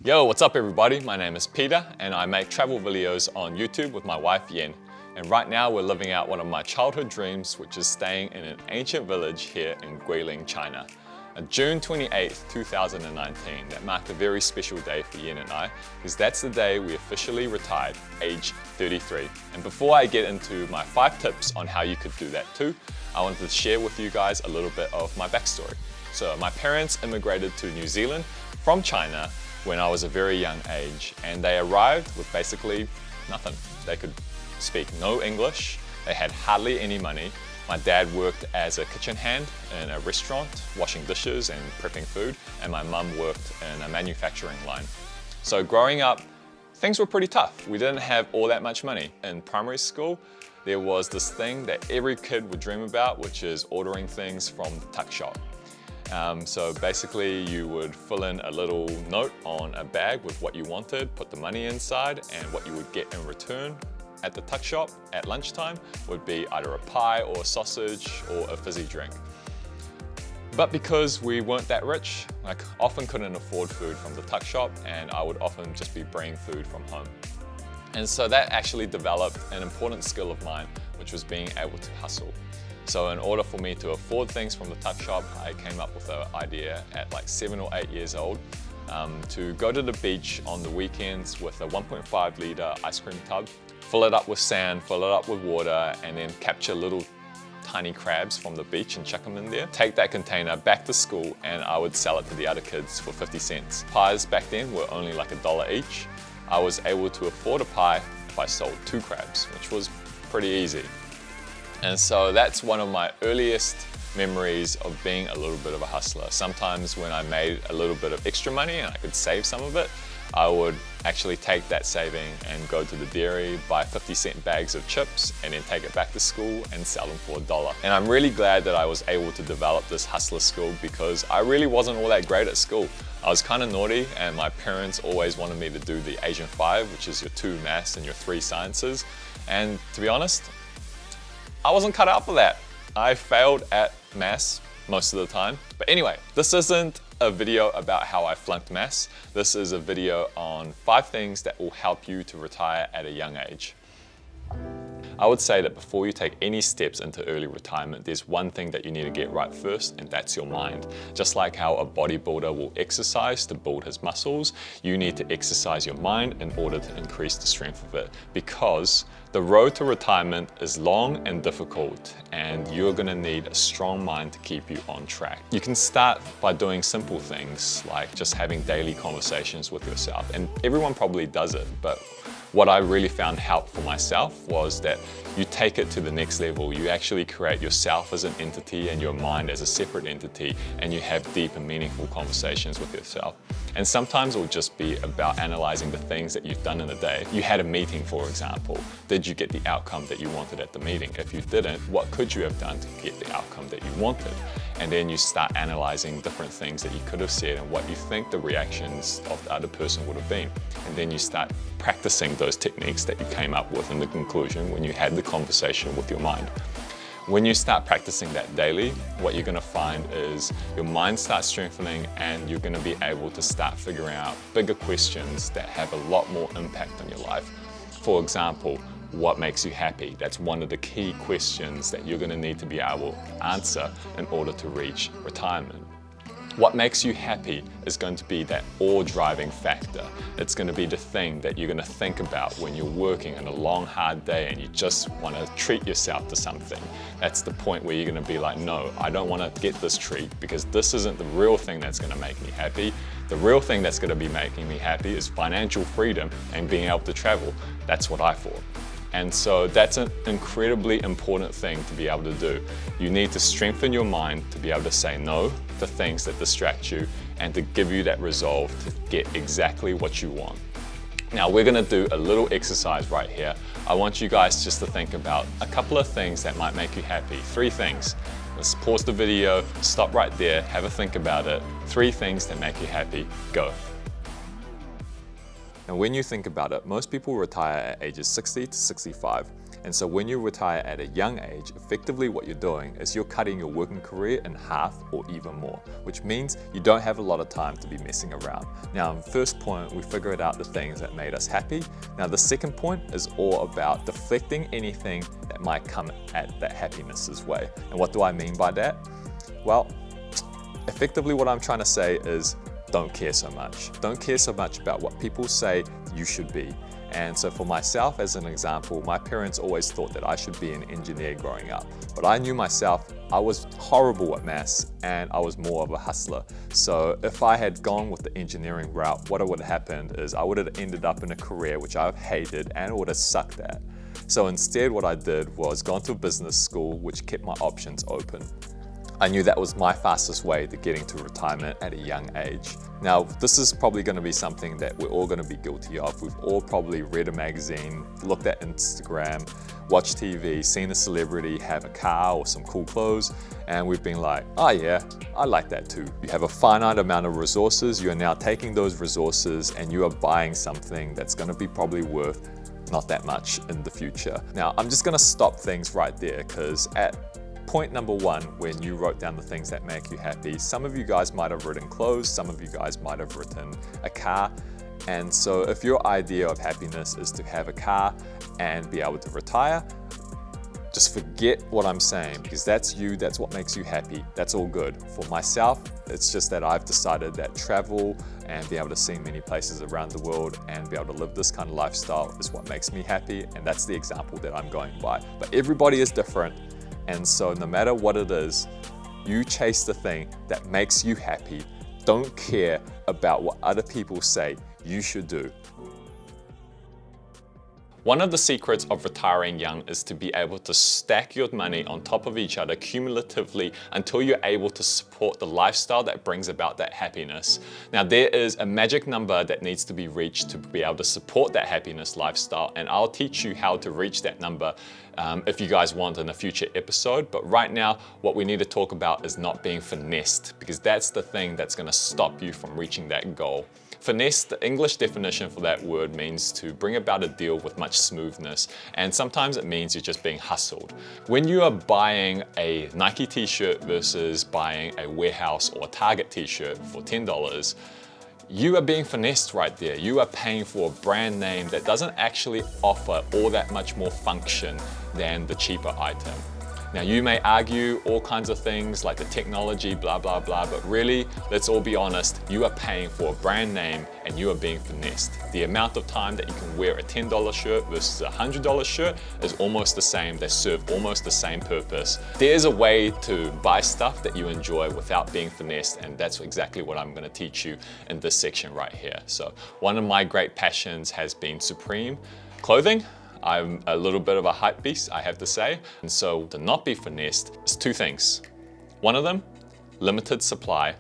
Yo, what's up everybody? My name is Peter and I make travel videos on YouTube with my wife Yen. And right now we're living out one of my childhood dreams, which is staying in an ancient village here in Guilin, China. On June 28th, 2019, that marked a very special day for Yen and I, because that's the day we officially retired, age 33. And before I get into my 5 tips on how you could do that too, I wanted to share with you guys a little bit of my backstory. So my parents immigrated to New Zealand from China when I was a very young age, and they arrived with basically nothing. They could speak no English, they had hardly any money. My dad worked as a kitchen hand in a restaurant, washing dishes and prepping food, and my mum worked in a manufacturing line. So growing up, things were pretty tough. We didn't have all that much money. In primary school, there was this thing that every kid would dream about, which is ordering things from the tuck shop. So basically you would fill in a little note on a bag with what you wanted, put the money inside, and what you would get in return at the tuck shop at lunchtime would be either a pie or a sausage or a fizzy drink. But because we weren't that rich, I often couldn't afford food from the tuck shop, and I would often just be bringing food from home. And so that actually developed an important skill of mine, which was being able to hustle. So in order for me to afford things from the tuck shop, I came up with an idea at like 7 or 8 years old to go to the beach on the weekends with a 1.5 litre ice cream tub, fill it up with sand, fill it up with water, and then capture little tiny crabs from the beach and chuck them in there. Take that container back to school and I would sell it to the other kids for 50 cents. Pies back then were only like $1 each. I was able to afford a pie if I sold 2 crabs, which was pretty easy. And so that's one of my earliest memories of being a little bit of a hustler. Sometimes when I made a little bit of extra money and I could save some of it, I would actually take that saving and go to the dairy, buy 50-cent bags of chips, and then take it back to school and sell them for $1. And I'm really glad that I was able to develop this hustler skill, because I really wasn't all that great at school. I was kind of naughty, and my parents always wanted me to do the Asian 5, which is your 2 maths and your 3 sciences. And to be honest, I wasn't cut out for that. I failed at maths most of the time. But anyway, this isn't a video about how I flunked maths. This is a video on 5 things that will help you to retire at a young age. I would say that before you take any steps into early retirement, there's one thing that you need to get right first, and that's your mind. Just like how a bodybuilder will exercise to build his muscles, you need to exercise your mind in order to increase the strength of it, because the road to retirement is long and difficult, and you're gonna need a strong mind to keep you on track. You can start by doing simple things like just having daily conversations with yourself, and everyone probably does it, but what I really found helpful for myself was that you take it to the next level. You actually create yourself as an entity and your mind as a separate entity, and you have deep and meaningful conversations with yourself. And sometimes it will just be about analyzing the things that you've done in the day. You had a meeting, for example. Did you get the outcome that you wanted at the meeting? If you didn't, what could you have done to get the outcome that you wanted? And then you start analyzing different things that you could have said and what you think the reactions of the other person would have been. And then you start practicing those techniques that you came up with in the conclusion when you had the conversation with your mind. When you start practicing that daily, what you're gonna find is your mind starts strengthening, and you're gonna be able to start figuring out bigger questions that have a lot more impact on your life. For example, what makes you happy? That's one of the key questions that you're gonna need to be able to answer in order to reach retirement. What makes you happy is going to be that all-driving factor. It's going to be the thing that you're going to think about when you're working on a long, hard day and you just want to treat yourself to something. That's the point where you're going to be like, no, I don't want to get this treat because this isn't the real thing that's going to make me happy. The real thing that's going to be making me happy is financial freedom and being able to travel. That's what I thought. And so that's an incredibly important thing to be able to do. You need to strengthen your mind to be able to say no to things that distract you and to give you that resolve to get exactly what you want. Now we're gonna do a little exercise right here. I want you guys just to think about a couple of things that might make you happy. 3 things. Let's pause the video, stop right there, have a think about it. 3 things that make you happy, go. Now when you think about it, most people retire at ages 60 to 65. And so when you retire at a young age, effectively what you're doing is you're cutting your working career in half or even more, which means you don't have a lot of time to be messing around. Now, in the first point, we figured out the things that made us happy. Now, the second point is all about deflecting anything that might come at that happiness's way. And what do I mean by that? Well, effectively what I'm trying to say is don't care so much. Don't care so much about what people say you should be. And so for myself, as an example, my parents always thought that I should be an engineer growing up. But I knew myself, I was horrible at maths and I was more of a hustler. So if I had gone with the engineering route, what would have happened is I would have ended up in a career which I've hated and would have sucked at. So instead what I did was gone to a business school which kept my options open. I knew that was my fastest way to getting to retirement at a young age. Now, this is probably going to be something that we're all going to be guilty of. We've all probably read a magazine, looked at Instagram, watched TV, seen a celebrity have a car or some cool clothes, and we've been like, oh yeah, I like that too. You have a finite amount of resources, you are now taking those resources and you are buying something that's going to be probably worth not that much in the future. Now, I'm just going to stop things right there because at point number one, when you wrote down the things that make you happy, some of you guys might have written clothes, some of you guys might have written a car. And so if your idea of happiness is to have a car and be able to retire, just forget what I'm saying because that's you, that's what makes you happy. That's all good. For myself, it's just that I've decided that travel and be able to see many places around the world and be able to live this kind of lifestyle is what makes me happy. And that's the example that I'm going by. But everybody is different. And so no matter what it is, you chase the thing that makes you happy. Don't care about what other people say you should do. One of the secrets of retiring young is to be able to stack your money on top of each other cumulatively until you're able to support the lifestyle that brings about that happiness. Now, there is a magic number that needs to be reached to be able to support that happiness lifestyle, and I'll teach you how to reach that number if you guys want in a future episode. But right now, what we need to talk about is not being finessed, because that's the thing that's going to stop you from reaching that goal. Finesse, the English definition for that word means to bring about a deal with much smoothness, and sometimes it means you're just being hustled. When you are buying a Nike t-shirt versus buying a Warehouse or Target t-shirt for $10, you are being finessed right there. You are paying for a brand name that doesn't actually offer all that much more function than the cheaper item. Now, you may argue all kinds of things like the technology, blah, blah, blah, but really, let's all be honest, you are paying for a brand name and you are being finessed. The amount of time that you can wear a $10 shirt versus a $100 shirt is almost the same. They serve almost the same purpose. There's a way to buy stuff that you enjoy without being finessed, and that's exactly what I'm gonna teach you in this section right here. So one of my great passions has been Supreme clothing. I'm a little bit of a hype beast, I have to say. And so to not be finessed is two things. One of them, limited supply,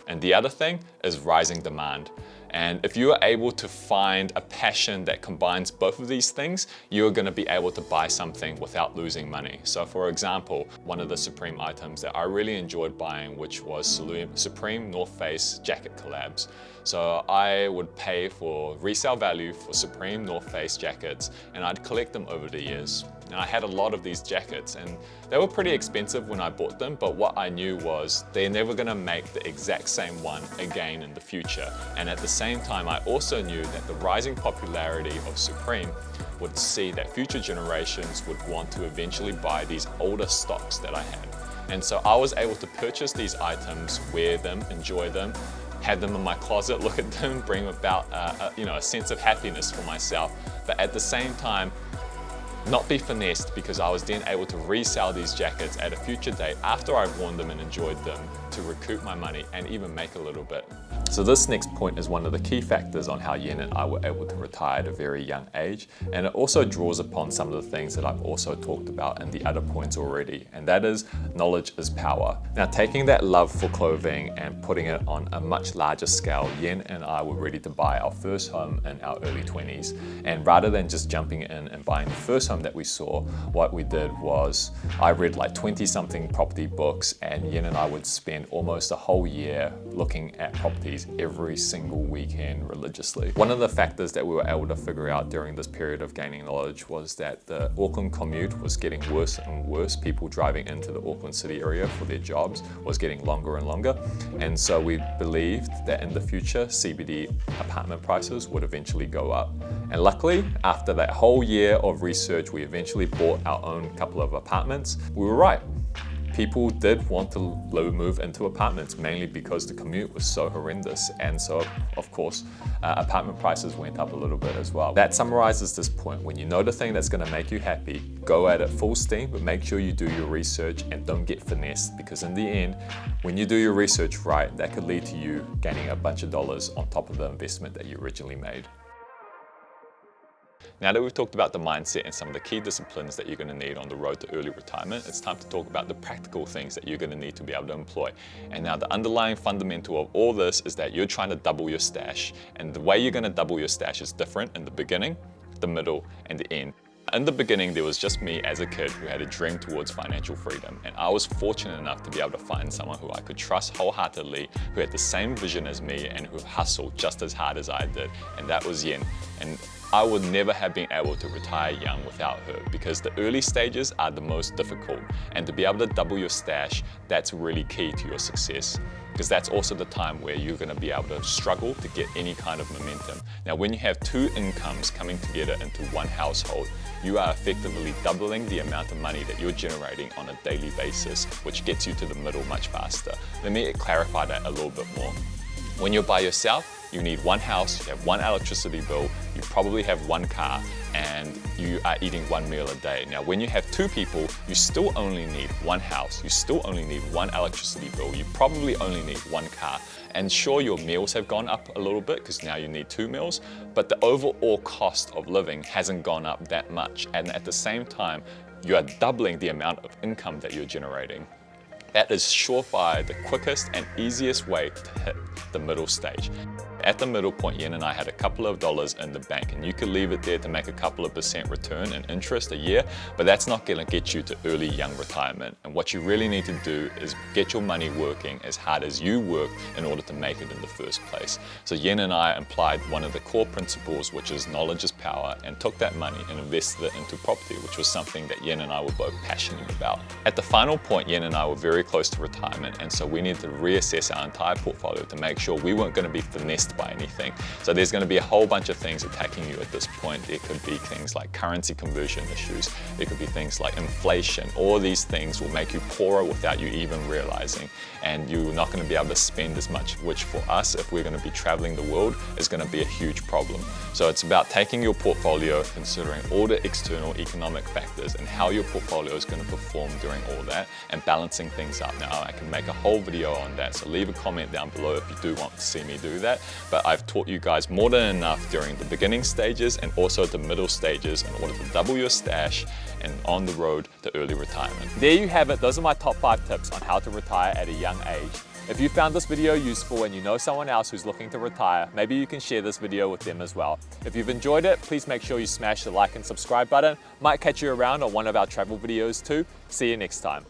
and the other thing is rising demand. And if you are able to find a passion that combines both of these things, you're gonna be able to buy something without losing money. So for example, one of the Supreme items that I really enjoyed buying, which was Supreme North Face jacket collabs. So I would pay for resale value for Supreme North Face jackets, and I'd collect them over the years. And I had a lot of these jackets, and they were pretty expensive when I bought them, but what I knew was they're never gonna make the exact same one again in the future. And at the same time, I also knew that the rising popularity of Supreme would see that future generations would want to eventually buy these older stocks that I had. And so I was able to purchase these items, wear them, enjoy them, have them in my closet, look at them, bring about a sense of happiness for myself, but at the same time, not be finessed, because I was then able to resell these jackets at a future date after I've worn them and enjoyed them to recoup my money and even make a little bit. So this next point is one of the key factors on how Yen and I were able to retire at a very young age, and it also draws upon some of the things that I've also talked about in the other points already, and that is knowledge is power. Now, taking that love for clothing and putting it on a much larger scale, Yen and I were ready to buy our first home in our early 20s, and rather than just jumping in and buying the first home that we saw, what we did was I read like 20 something property books, and Yen and I would spend almost a whole year looking at properties every single weekend religiously. One of the factors that we were able to figure out during this period of gaining knowledge was that the Auckland commute was getting worse and worse. People driving into the Auckland city area for their jobs was getting longer and longer. And so we believed that in the future, CBD apartment prices would eventually go up. And luckily, after that whole year of research, we eventually bought our own couple of apartments. We were right. People did want to move into apartments, mainly because the commute was so horrendous. And so, of course, apartment prices went up a little bit as well. That summarizes this point. When you know the thing that's going to make you happy, go at it full steam, but make sure you do your research and don't get finessed, because in the end, when you do your research right, that could lead to you gaining a bunch of dollars on top of the investment that you originally made. Now that we've talked about the mindset and some of the key disciplines that you're going to need on the road to early retirement, it's time to talk about the practical things that you're going to need to be able to employ. And now the underlying fundamental of all this is that you're trying to double your stash. And the way you're going to double your stash is different in the beginning, the middle, and the end. In the beginning, there was just me as a kid who had a dream towards financial freedom, and I was fortunate enough to be able to find someone who I could trust wholeheartedly, who had the same vision as me and who hustled just as hard as I did, and that was Yen. And I would never have been able to retire young without her, because the early stages are the most difficult, and to be able to double your stash, that's really key to your success, because that's also the time where you're going to be able to struggle to get any kind of momentum. Now, when you have two incomes coming together into one household, you are effectively doubling the amount of money that you're generating on a daily basis, which gets you to the middle much faster. Let me clarify that a little bit more. When you're by yourself, you need one house, you have one electricity bill, you probably have one car, and you are eating one meal a day. Now, when you have two people, you still only need one house, you still only need one electricity bill, you probably only need one car. And sure, your meals have gone up a little bit because now you need 2 meals, but the overall cost of living hasn't gone up that much. And at the same time, you are doubling the amount of income that you're generating. That is surefire the quickest and easiest way to hit the middle stage. At the middle point, Yen and I had a couple of dollars in the bank, and you could leave it there to make a couple of % return in interest a year, but that's not going to get you to early young retirement. And what you really need to do is get your money working as hard as you work in order to make it in the first place. So Yen and I applied one of the core principles, which is knowledge is power, and took that money and invested it into property, which was something that Yen and I were both passionate about. At the final point, Yen and I were very close to retirement, and so we needed to reassess our entire portfolio to make sure we weren't going to be finessed by anything. So there's going to be a whole bunch of things attacking you at this point. It could be things like currency conversion issues. It could be things like inflation. All these things will make you poorer without you even realizing. And you're not going to be able to spend as much, which for us, if we're going to be traveling the world, is going to be a huge problem. So it's about taking your portfolio, considering all the external economic factors and how your portfolio is going to perform during all that, and balancing things up. Now, I can make a whole video on that, so leave a comment down below if you do want to see me do that. But I've taught you guys more than enough during the beginning stages and also the middle stages in order to double your stash and on the road to early retirement. There you have it. Those are my top 5 tips on how to retire at a young age. If you found this video useful and you know someone else who's looking to retire, maybe you can share this video with them as well. If you've enjoyed it, please make sure you smash the like and subscribe button. Might catch you around on one of our travel videos too. See you next time.